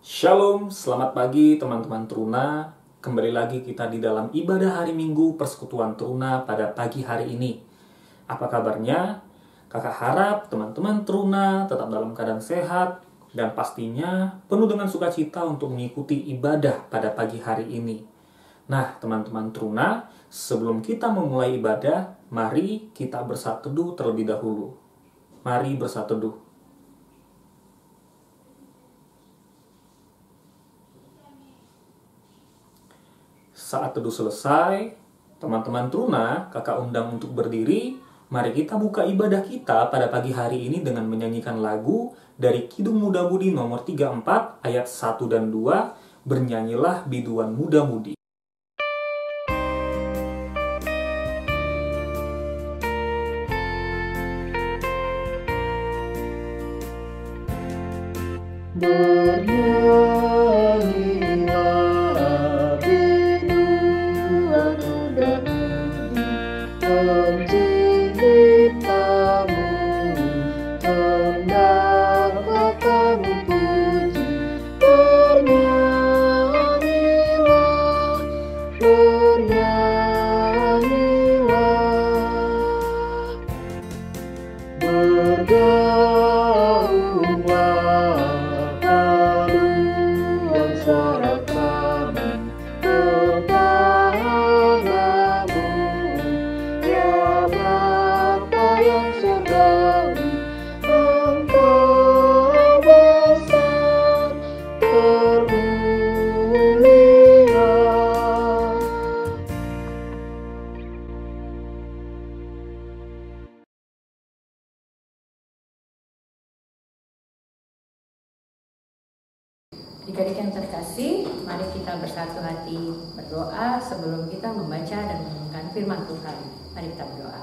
Shalom, selamat pagi teman-teman Teruna. Kembali lagi kita di dalam ibadah hari Minggu Persekutuan Teruna pada pagi hari ini. Apa kabarnya? Kakak harap teman-teman Teruna tetap dalam keadaan sehat dan pastinya penuh dengan sukacita untuk mengikuti ibadah pada pagi hari ini. Nah, teman-teman Teruna, sebelum kita memulai ibadah, mari kita bersatu teduh terlebih dahulu. Mari bersatu teduh. Saat teduh selesai, teman-teman Teruna, kakak undang untuk berdiri. Mari kita buka ibadah kita pada pagi hari ini dengan menyanyikan lagu dari Kidung Muda Mudi nomor 34 ayat 1 dan 2, Bernyanyilah Biduan Muda Mudi. Adik-adik yang terkasih, mari kita bersatu hati berdoa sebelum kita membaca dan merenungkan firman Tuhan. Mari kita berdoa.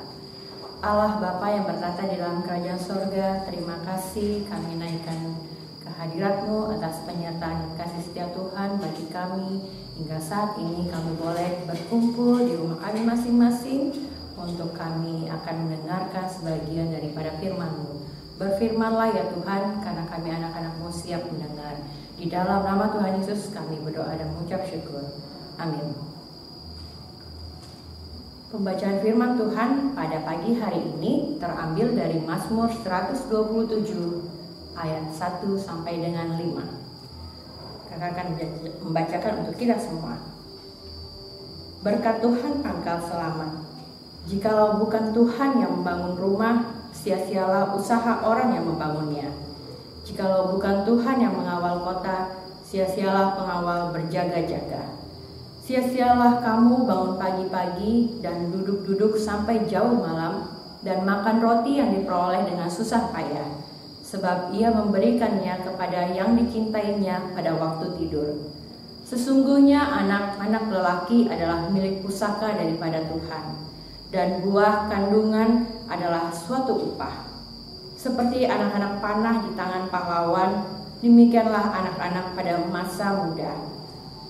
Allah Bapa yang bertata di dalam kerajaan sorga, terima kasih kami naikkan kehadirat-Mu atas penyertaan dan kasih setia Tuhan bagi kami. Hingga saat ini kami boleh berkumpul di rumah kami masing-masing untuk kami akan mendengarkan sebagian daripada firman-Mu. Berfirmanlah ya Tuhan, karena kami anak-anak-Mu siap mendengar. Di dalam nama Tuhan Yesus kami berdoa dan mengucap syukur. Amin. Pembacaan firman Tuhan pada pagi hari ini terambil dari Mazmur 127 ayat 1 sampai dengan 5. Kakak akan membacakan untuk kita semua. Berkat Tuhan pangkal selamat. Jikalau bukan Tuhan yang membangun rumah, sia-sialah usaha orang yang membangunnya. Jikalau bukan Tuhan yang mengawal kota, sia-sialah pengawal berjaga-jaga. Sia-sialah kamu bangun pagi-pagi dan duduk-duduk sampai jauh malam dan makan roti yang diperoleh dengan susah payah, sebab ia memberikannya kepada yang dicintainya pada waktu tidur. Sesungguhnya anak-anak lelaki adalah milik pusaka daripada Tuhan, dan buah kandungan adalah suatu upah. Seperti anak-anak panah di tangan pahlawan, demikianlah anak-anak pada masa muda.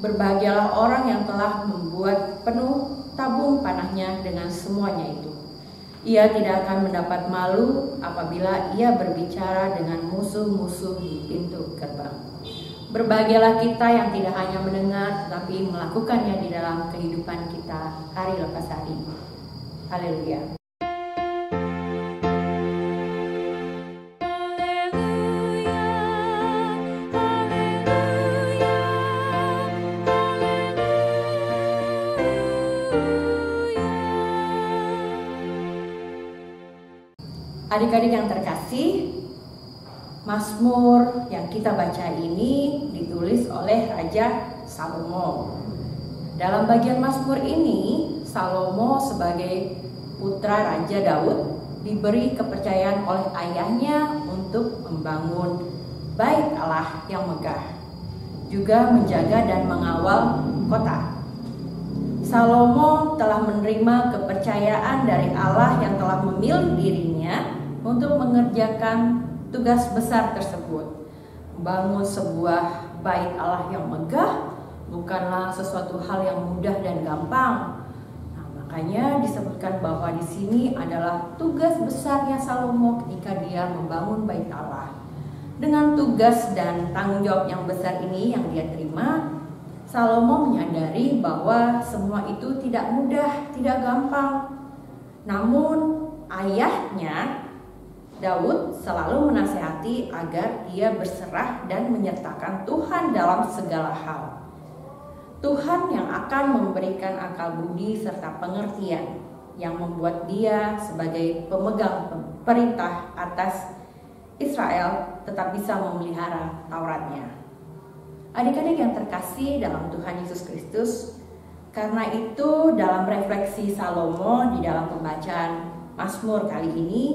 Berbahagialah orang yang telah membuat penuh tabung panahnya dengan semuanya itu. Ia tidak akan mendapat malu apabila ia berbicara dengan musuh-musuh di pintu gerbang. Berbahagialah kita yang tidak hanya mendengar, tetapi melakukannya di dalam kehidupan kita hari lepas hari. Haleluya. Adik-adik yang terkasih, Mazmur yang kita baca ini ditulis oleh Raja Salomo. Dalam bagian Mazmur ini, Salomo sebagai putra Raja Daud diberi kepercayaan oleh ayahnya untuk membangun bait Allah yang megah, juga menjaga dan mengawal kota. Salomo telah menerima kepercayaan dari Allah yang telah memilih dirinya untuk mengerjakan tugas besar tersebut. Membangun sebuah bait Allah yang megah bukanlah sesuatu hal yang mudah dan gampang. Nah, makanya disebutkan bahwa di sini adalah tugas besarnya Salomo ketika dia membangun bait Allah. Dengan tugas dan tanggung jawab yang besar ini yang dia terima, Salomo menyadari bahwa semua itu tidak mudah, tidak gampang. Namun ayahnya Daud selalu menasihati agar ia berserah dan menyertakan Tuhan dalam segala hal. Tuhan yang akan memberikan akal budi serta pengertian yang membuat dia sebagai pemegang perintah atas Israel tetap bisa memelihara Tauratnya. Adik-adik yang terkasih dalam Tuhan Yesus Kristus, karena itu dalam refleksi Salomo di dalam pembacaan Mazmur kali ini,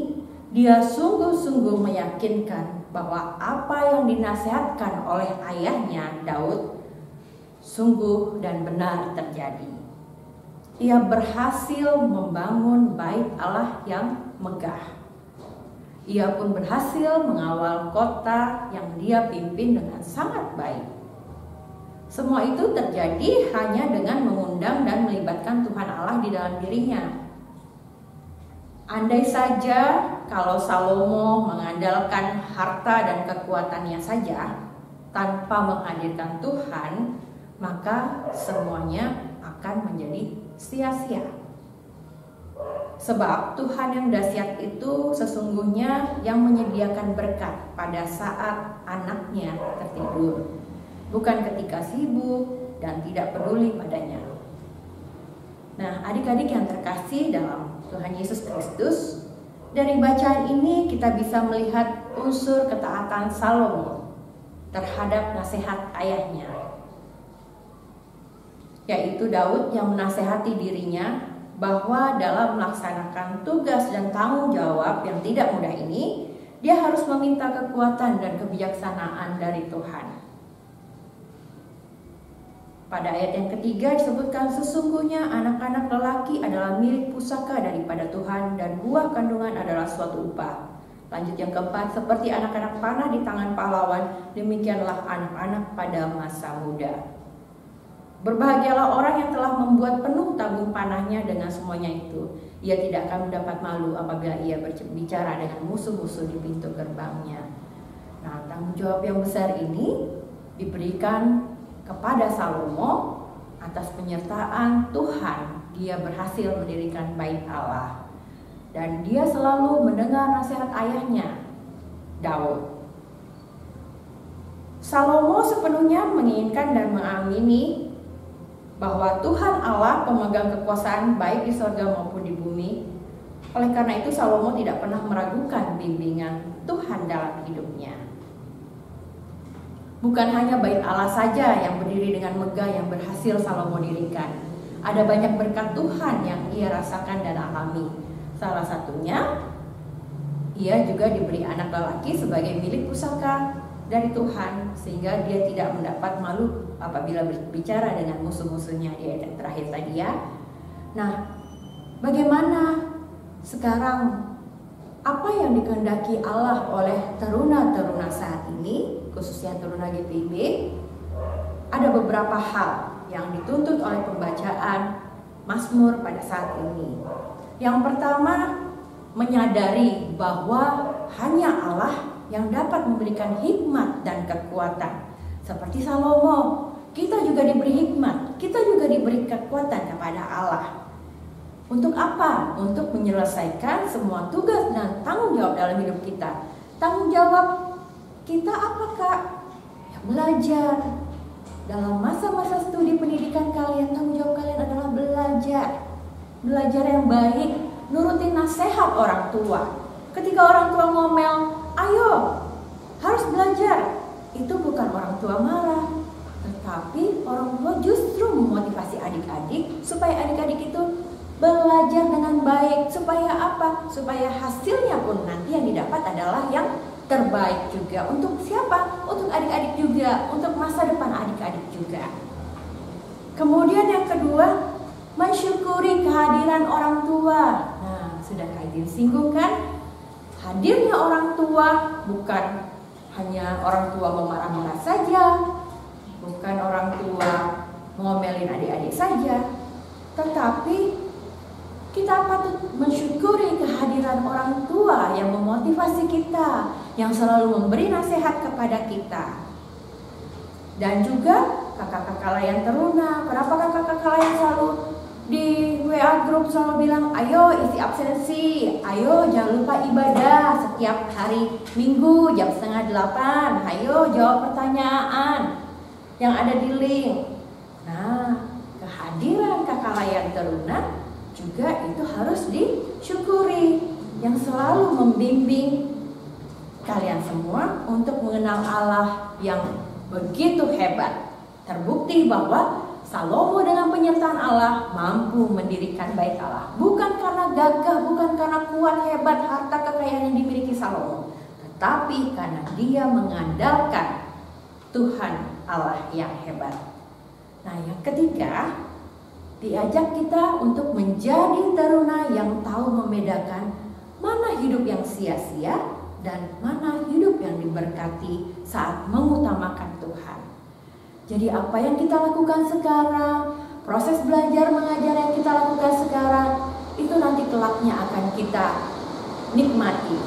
dia sungguh-sungguh meyakinkan bahwa apa yang dinasihatkan oleh ayahnya Daud sungguh dan benar terjadi. Ia berhasil membangun bait Allah yang megah. Ia pun berhasil mengawal kota yang dia pimpin dengan sangat baik. Semua itu terjadi hanya dengan mengundang dan melibatkan Tuhan Allah di dalam dirinya. Andai saja kalau Salomo mengandalkan harta dan kekuatannya saja tanpa menghadirkan Tuhan, maka semuanya akan menjadi sia-sia. Sebab Tuhan yang dahsyat itu sesungguhnya yang menyediakan berkat pada saat anaknya tertidur, bukan ketika sibuk dan tidak peduli padanya. Nah, adik-adik yang terkasih dalam Tuhan Yesus Kristus, dari bacaan ini kita bisa melihat unsur ketaatan Salomo terhadap nasihat ayahnya, yaitu Daud yang menasehati dirinya bahwa dalam melaksanakan tugas dan tanggung jawab yang tidak mudah ini, dia harus meminta kekuatan dan kebijaksanaan dari Tuhan. Pada ayat yang ketiga disebutkan, sesungguhnya anak-anak lelaki adalah milik pusaka daripada Tuhan dan buah kandungan adalah suatu upah. Lanjut yang keempat, seperti anak-anak panah di tangan pahlawan, demikianlah anak-anak pada masa muda. Berbahagialah orang yang telah membuat penuh tabung panahnya dengan semuanya itu. Ia tidak akan mendapat malu apabila ia berbicara dengan musuh-musuh di pintu gerbangnya. Nah, tanggung jawab yang besar ini diberikan kepada Salomo atas penyertaan Tuhan. Dia berhasil mendirikan bait Allah, dan dia selalu mendengar nasihat ayahnya Daud. Salomo sepenuhnya menginginkan dan mengamini bahwa Tuhan Allah pemegang kekuasaan baik di surga maupun di bumi. Oleh karena itu Salomo tidak pernah meragukan bimbingan Tuhan dalam hidupnya. Bukan hanya bait Allah saja yang berdiri dengan megah yang berhasil Salomo dirikan. Ada banyak berkat Tuhan yang ia rasakan dan alami. Salah satunya, ia juga diberi anak lelaki sebagai milik pusaka dari Tuhan, sehingga dia tidak mendapat malu apabila berbicara dengan musuh-musuhnya di ayat yang terakhir tadi ya. Nah, bagaimana sekarang, apa yang dikehendaki Allah oleh teruna-teruna saat ini, khususnya teruna GPIB? Ada beberapa hal yang dituntut oleh pembacaan Mazmur pada saat ini. Yang pertama, menyadari bahwa hanya Allah yang dapat memberikan hikmat dan kekuatan. Seperti Salomo, kita juga diberi hikmat, kita juga diberi kekuatan kepada Allah. Untuk apa? Untuk menyelesaikan semua tugas dan tanggung jawab dalam hidup kita. Tanggung jawab kita apa, Kak? Ya, belajar. Dalam masa-masa studi pendidikan kalian, tanggung jawab kalian adalah belajar. Belajar yang baik, nurutin nasihat orang tua. Ketika orang tua ngomel, ayo, harus belajar. Itu bukan orang tua marah, tetapi orang tua justru memotivasi adik-adik supaya adik-adik itu belajar dengan baik. Supaya apa? Supaya hasilnya pun nanti yang didapat adalah yang terbaik juga. Untuk siapa? Untuk adik-adik juga, untuk masa depan adik-adik juga. Kemudian yang kedua, mensyukuri kehadiran orang tua. Nah, sudah Kak Idin singgung kan? Hadirnya orang tua bukan hanya orang tua memarah-marah saja, bukan orang tua ngomelin adik-adik saja, tetapi kita patut mensyukuri kehadiran orang tua yang memotivasi kita, yang selalu memberi nasihat kepada kita. Dan juga kakak-kakak layan teruna. Kenapa kakak-kakak layan selalu di WA grup selalu bilang, ayo isi absensi, ayo jangan lupa ibadah setiap hari Minggu jam 7:30, ayo jawab pertanyaan yang ada di link. Nah, kehadiran kakak layan teruna juga itu harus disyukuri, yang selalu membimbing kalian semua untuk mengenal Allah yang begitu hebat. Terbukti bahwa Salomo dengan penyertaan Allah mampu mendirikan bait Allah. Bukan karena gagah, bukan karena kuat, hebat, harta kekayaan yang dimiliki Salomo, tetapi karena dia mengandalkan Tuhan Allah yang hebat. Nah, yang ketiga, diajak kita untuk menjadi teruna yang tahu membedakan mana hidup yang sia-sia dan mana hidup yang diberkati saat mengutamakan Tuhan. Jadi apa yang kita lakukan sekarang, proses belajar mengajar yang kita lakukan sekarang, itu nanti kelaknya akan kita nikmati.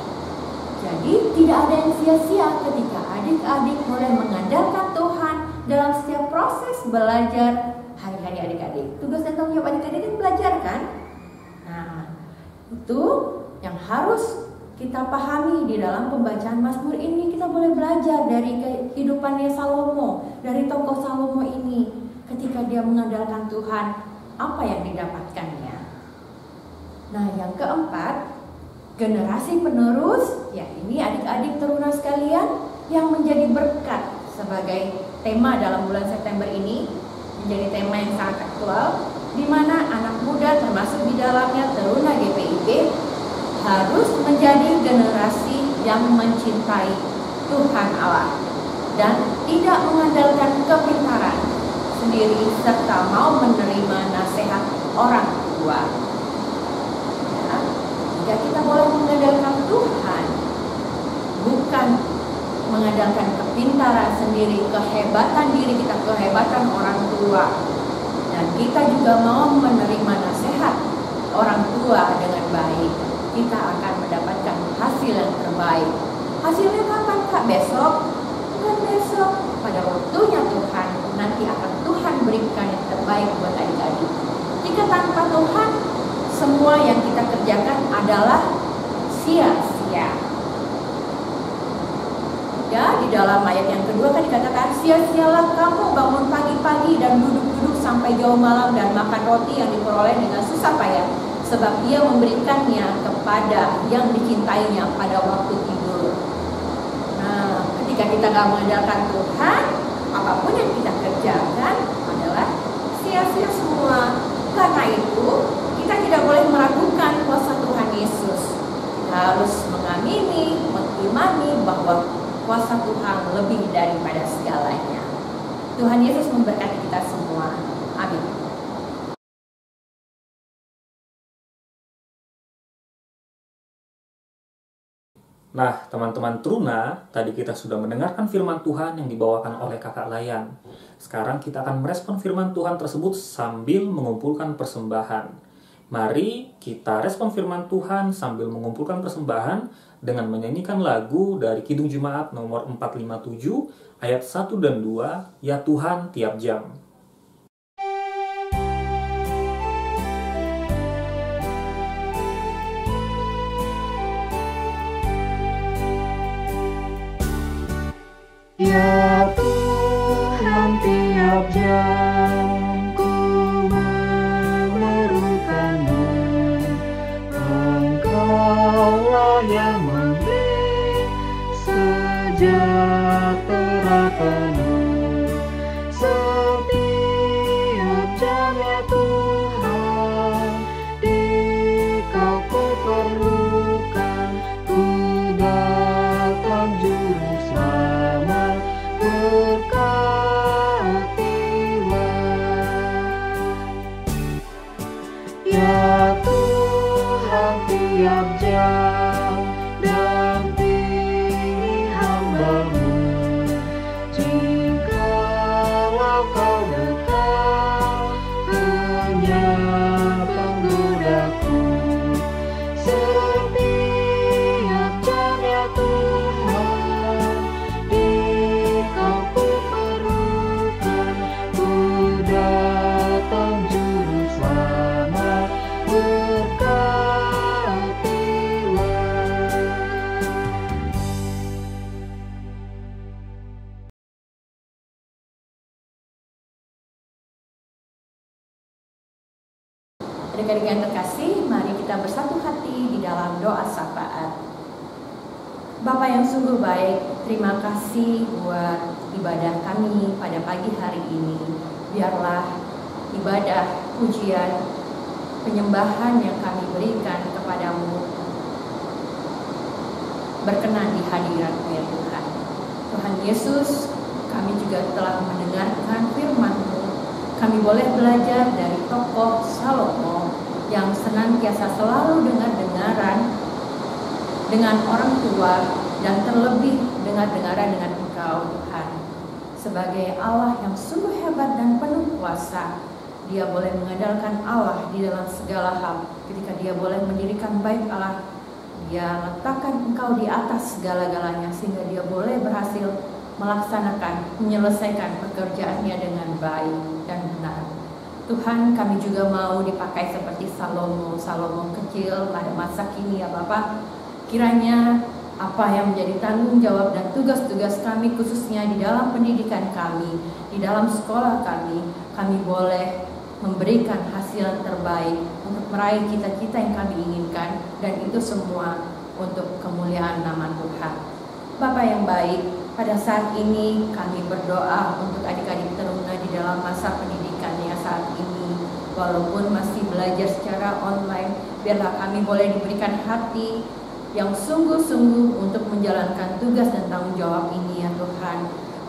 Jadi tidak ada yang sia-sia ketika adik-adik mulai mengandalkan Tuhan dalam setiap proses belajar hari-hari adik-adik. Tugas dan tanggung jawab adik-adik kan belajar kan? Nah, itu yang harus kita pahami di dalam pembacaan Mazmur ini. Kita boleh belajar dari kehidupannya Salomo, dari tokoh Salomo ini. Ketika dia mengandalkan Tuhan, apa yang didapatkannya. Nah, yang keempat, generasi penerus. Ya, ini adik-adik teruna sekalian yang menjadi berkat sebagai tema dalam bulan September ini. Menjadi tema yang sangat aktual, di mana anak muda termasuk di dalamnya teruna GPIB harus menjadi generasi yang mencintai Tuhan Allah dan tidak mengandalkan kepintaran sendiri serta mau menerima nasihat orang tua. Ya, jika kita boleh mengandalkan Tuhan, bukan mengandalkan kepintaran sendiri, kehebatan diri kita, kehebatan orang tua, dan kita juga mau menerima nasihat orang tua dengan baik, kita akan mendapatkan hasil yang terbaik. Hasilnya kapan Kak? Besok? Bukan besok, pada waktunya Tuhan. Nanti akan Tuhan berikan yang terbaik buat adik-adik. Jika tanpa Tuhan, semua yang kita kerjakan adalah sia-sia. Ya, di dalam ayat yang kedua kan dikatakan, sia-sialah kamu bangun pagi-pagi dan duduk-duduk sampai jauh malam dan makan roti yang diperoleh dengan susah payah, sebab Dia memberikannya kepada yang dicintainya pada waktu tidur. Nah, ketika kita gak mengandalkan Tuhan, apapun yang kita kerjakan adalah sia-sia semua. Karena itu, kita tidak boleh meragukan kuasa Tuhan Yesus. Kita harus mengamini, mengimani bahwa kuasa Tuhan lebih daripada segalanya. Tuhan Yesus memberkati kita semua. Amin. Nah, teman-teman teruna, tadi kita sudah mendengarkan firman Tuhan yang dibawakan oleh kakak Layan. Sekarang kita akan merespon firman Tuhan tersebut sambil mengumpulkan persembahan. Mari kita respon firman Tuhan sambil mengumpulkan persembahan dengan menyanyikan lagu dari Kidung Jemaat nomor 457 ayat 1 dan 2, Ya Tuhan Tiap Jam. Ya Tuhan tiap jam ku memerlukanmu, Engkaulah yang memberi sejahtera penuh. Setiap jam ya Tuhan, di Kau ku perlukan, ku datang juru selamat. Berkatilah Adik-adik yang terkasih, mari kita bersatu hati di dalam doa syafaat. Bapa yang sungguh baik, terima kasih buat ibadah kami pada pagi hari ini. Biarlah ibadah, pujian, penyembahan yang kami berikan kepadamu berkenan di hadirat-Mu ya Tuhan. Tuhan Yesus, kami juga telah mendengarkan firman-Mu. Kami boleh belajar dari tokoh Salomo yang senantiasa selalu dengar-dengaran dengan orang tua dan terlebih dengar-dengaran dengan Engkau Tuhan. Sebagai Allah yang sungguh hebat dan penuh kuasa, Dia boleh mengandalkan Allah di dalam segala hal. Ketika Dia boleh mendirikan bait Allah, Dia letakkan Engkau di atas segala-galanya sehingga Dia boleh berhasil menyelesaikan pekerjaannya dengan baik dan benar. Tuhan, kami juga mau dipakai seperti Salomo kecil pada masa kini ya Bapak. Kiranya apa yang menjadi tanggung jawab dan tugas-tugas kami khususnya di dalam pendidikan kami, di dalam sekolah kami boleh memberikan hasil yang terbaik untuk meraih cita-cita yang kami inginkan, dan itu semua untuk kemuliaan nama Tuhan. Bapa yang baik, pada saat ini kami berdoa untuk adik-adik teruna di dalam masa pendidikannya saat ini. Walaupun masih belajar secara online, biarlah kami boleh diberikan hati yang sungguh-sungguh untuk menjalankan tugas dan tanggung jawab ini ya Tuhan.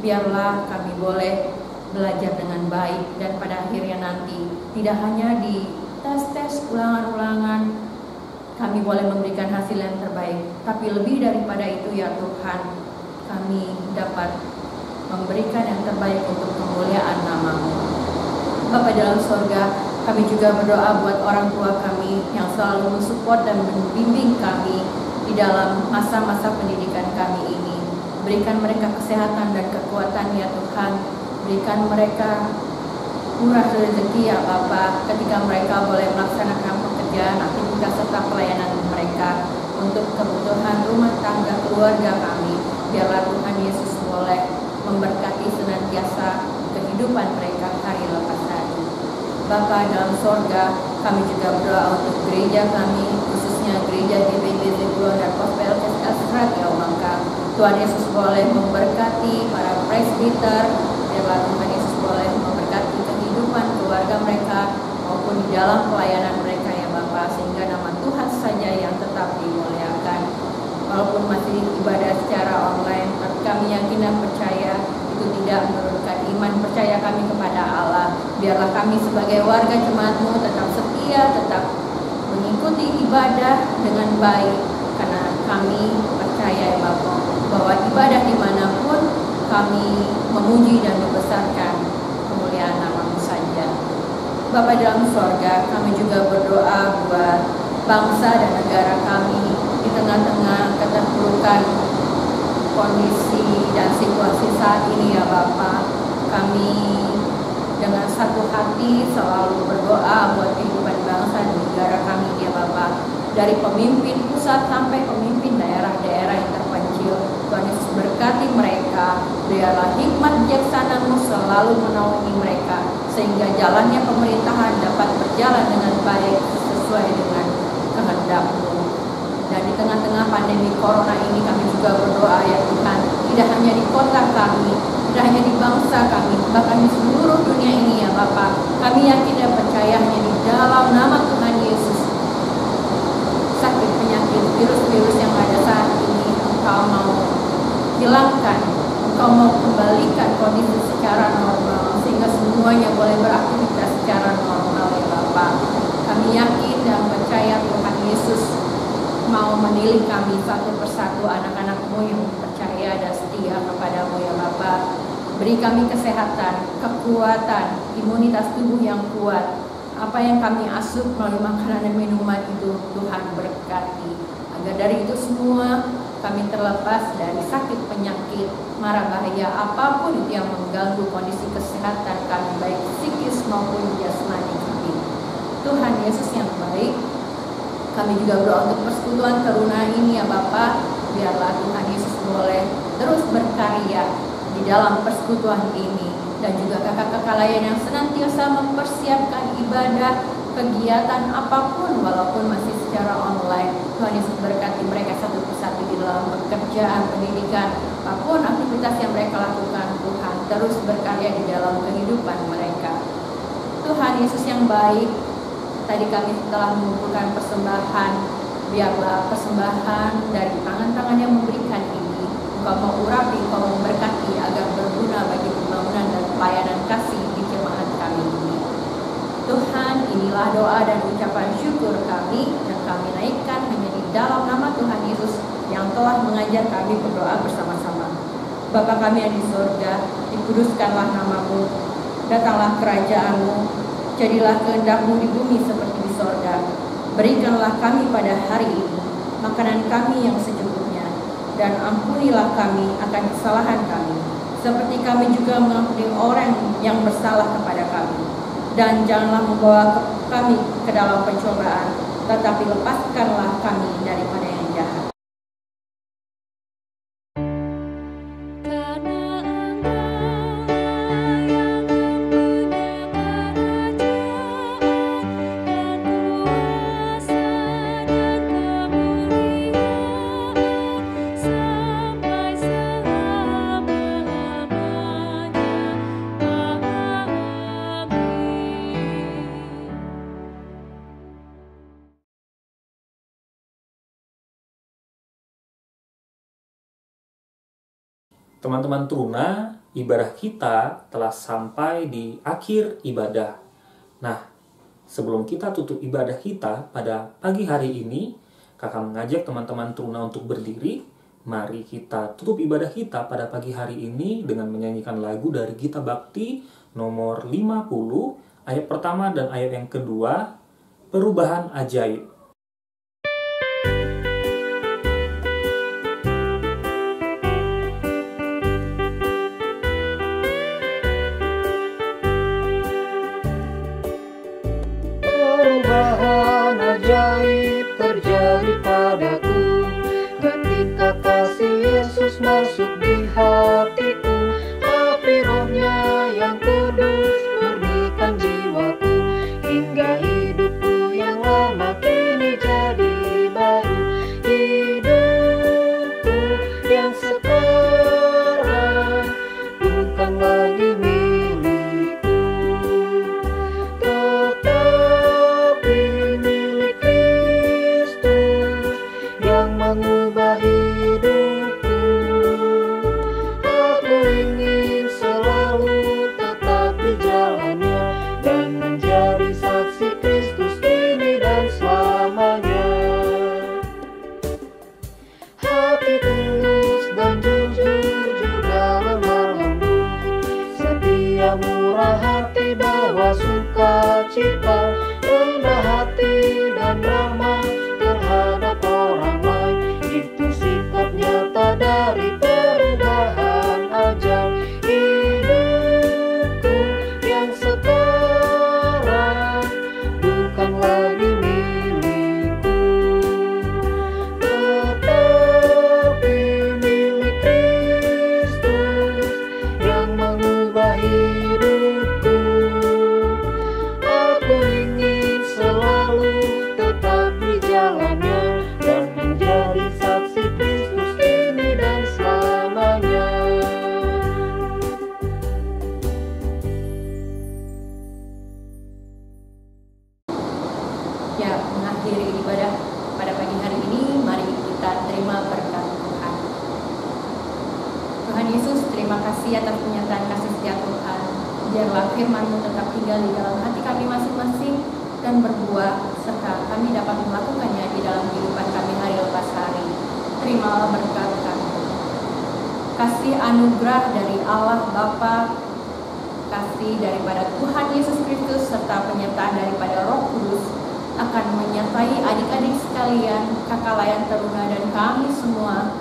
Biarlah kami boleh belajar dengan baik, dan pada akhirnya nanti tidak hanya di tes-tes ulangan-ulangan kami boleh memberikan hasil yang terbaik, tapi lebih daripada itu ya Tuhan, kami dapat memberikan yang terbaik untuk kemuliaan nama-Mu. Bapa dalam surga, kami juga berdoa buat orang tua kami yang selalu mensupport dan membimbing kami di dalam masa-masa pendidikan kami ini. Berikan mereka kesehatan dan kekuatan ya Tuhan. Berikan mereka murah rezeki ya Bapa, ketika mereka boleh melaksanakan pekerjaan, aktivitas serta pelayanan mereka untuk kebutuhan rumah tangga keluarga kami. Biarlah Tuhan Yesus boleh memberkati senantiasa kehidupan mereka hari lepas hari. Bapa dalam sorga, kami juga berdoa untuk gereja kami, khususnya gereja GBI Zebulon dan Gospel Esrat ya Bangka. Tuhan Yesus boleh memberkati para presbiter. Biarlah Tuhan Yesus boleh memberkati kehidupan keluarga mereka maupun di dalam pelayanan mereka ya Bapa, sehingga nama Tuhan saja yang tetap dimuliakan. Walaupun masih ibadah secara online, tapi kami yakin dan percaya itu tidak menurunkan iman percaya kami kepada Allah. Biarlah kami sebagai warga jemaat-Mu tetap setia, tetap mengikuti ibadah dengan baik, karena kami percaya ya Bapa bahwa ibadah dimanapun kami memuji dan membesarkan kemuliaan nama-Mu saja. Bapa dalam sorga, kami juga berdoa buat bangsa dan negara kami di tengah-tengah keterpurukan kondisi dan situasi saat ini ya Bapa. Kami dengan satu hati selalu berdoa buat kehidupan bangsa dan negara kami ya Bapa. Dari pemimpin pusat sampai pemimpin daerah-daerah yang terpencil, Tuhan Yesus berkati mereka. Biarlah hikmat bijaksana-Mu selalu menaungi mereka, sehingga jalannya pemerintahan dapat berjalan dengan baik sesuai dengan kehendak-Mu. Dan di tengah-tengah pandemi corona ini kami juga berdoa ya Tuhan, tidak hanya di kota kami, tidak hanya di bangsa kami, bahkan di seluruh dunia ini ya Bapa. Kami yakin dan percaya hanya di dalam nama Tuhan Yesus, sakit penyakit virus-virus yang ada saat ini Engkau mau hilangkan, Engkau mau kembalikan kondisi secara normal, sehingga semuanya boleh beraktivitas secara normal ya Bapa. Kami yakin dan percaya Tuhan Yesus mau menilik kami satu persatu anak-anak-Mu yang percaya dan setia kepada-Mu ya Bapa. Beri kami kesehatan, kekuatan, imunitas tubuh yang kuat. Apa yang kami asup melalui makanan dan minuman itu Tuhan berkati, agar dari itu semua kami terlepas dari sakit penyakit, mara bahaya apapun itu yang mengganggu kondisi kesehatan kami, baik psikis maupun jasmani kami. Tuhan Yesus yang baik, kami juga berdoa untuk persekutuan teruna ini ya Bapa. Biarlah Tuhan Yesus boleh terus berkarya di dalam persekutuan ini, dan juga kakak-kakak lain yang senantiasa mempersiapkan ibadah kegiatan apapun walaupun masih secara online. Tuhan Yesus berkati mereka satu persatu di dalam pekerjaan, pendidikan, apapun aktivitas yang mereka lakukan. Tuhan terus berkarya di dalam kehidupan mereka. Tuhan Yesus yang baik, tadi kami telah mengumpulkan persembahan. Biarlah persembahan dari tangan-tangan yang memberikan ini Engkau mengurapi, Engkau memberkati agar berguna bagi pembangunan dan pelayanan kasih di jemaat kami ini. Tuhan, inilah doa dan ucapan syukur kami, dan kami naikkan hanya di dalam nama Tuhan Yesus yang telah mengajar kami berdoa bersama-sama. Bapa kami yang di surga, dikuduskanlah namamu, datanglah kerajaan-Mu, jadilah kehendak-Mu di bumi seperti di surga. Berikanlah kami pada hari ini makanan kami yang secukupnya, dan ampunilah kami akan kesalahan kami, seperti kami juga mengampuni orang yang bersalah kepada kami. Dan janganlah membawa kami ke dalam pencobaan, tetapi lepaskanlah kami daripada yang jahat. Teman-teman Truna, ibadah kita telah sampai di akhir ibadah. Nah, sebelum kita tutup ibadah kita pada pagi hari ini, kakak mengajak teman-teman Truna untuk berdiri. Mari kita tutup ibadah kita pada pagi hari ini dengan menyanyikan lagu dari Gita Bakti nomor 50, ayat pertama dan ayat yang kedua, Perubahan Ajaib. Perubahan ajaib terjadi padaku ketika kasih Yesus masuk di hatiku. Api Roh-Nya yang kudus murnikan jiwaku, hingga hidupku yang lama kini jadi baru. Hidupku yang sekarang bukan lagi milikku, tetapi milik Kristus yang mengubah hidupku. Aku ingin selalu tetap di jalannya dan menjadi saksi Kristus kini dan selamanya. Hati tulus dan jujur juga lemah lembut, setia murah hati bawa sukacita, rendah hati dan ramah terhadap orang lain. Itu sikap nyata dari perubahan ajaib. Hidupku yang sekarang bukan lagi milikku, tetapi milik Kristus yang mengubah hidupku. Aku ingin selalu tetap di jalannya dan menjadi saksi Kristus kini dan selamanya. Ya, mengakhiri ibadah pada pagi hari ini, mari kita terima berkat Tuhan. Tuhan Yesus, terima kasih atas pernyataan kasih setia Tuhan. Biarlah firman-Mu tetap tinggal di dalam hati kami masing-masing dan berbuah, serta kami dapat melakukannya di dalam kehidupan kami hari lepas hari. Terimalah berkat kami. Kasih anugerah dari Allah Bapa, kasih daripada Tuhan Yesus Kristus, serta penyertaan daripada Roh Kudus akan menyertai adik-adik sekalian, kakak layan teruna dan kami semua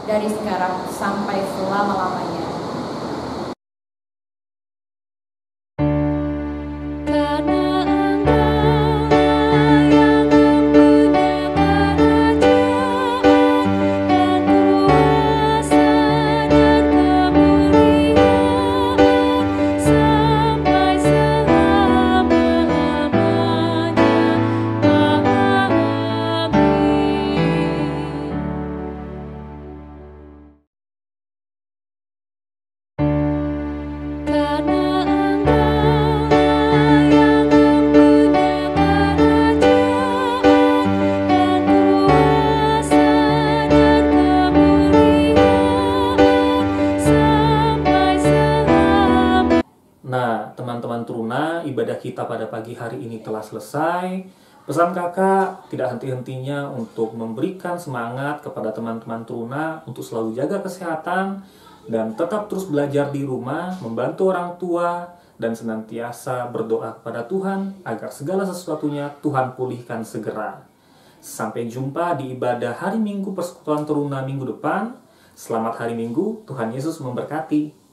dari sekarang sampai selama-lamanya. Sampai selama-lamanya. ibadah kita pada pagi hari ini telah selesai. Pesan kakak tidak henti-hentinya untuk memberikan semangat kepada teman-teman Truna untuk selalu jaga kesehatan dan tetap terus belajar di rumah, membantu orang tua, dan senantiasa berdoa kepada Tuhan agar segala sesuatunya Tuhan pulihkan segera. Sampai jumpa di ibadah hari Minggu Persekutuan Teruna minggu depan. Selamat hari Minggu, Tuhan Yesus memberkati.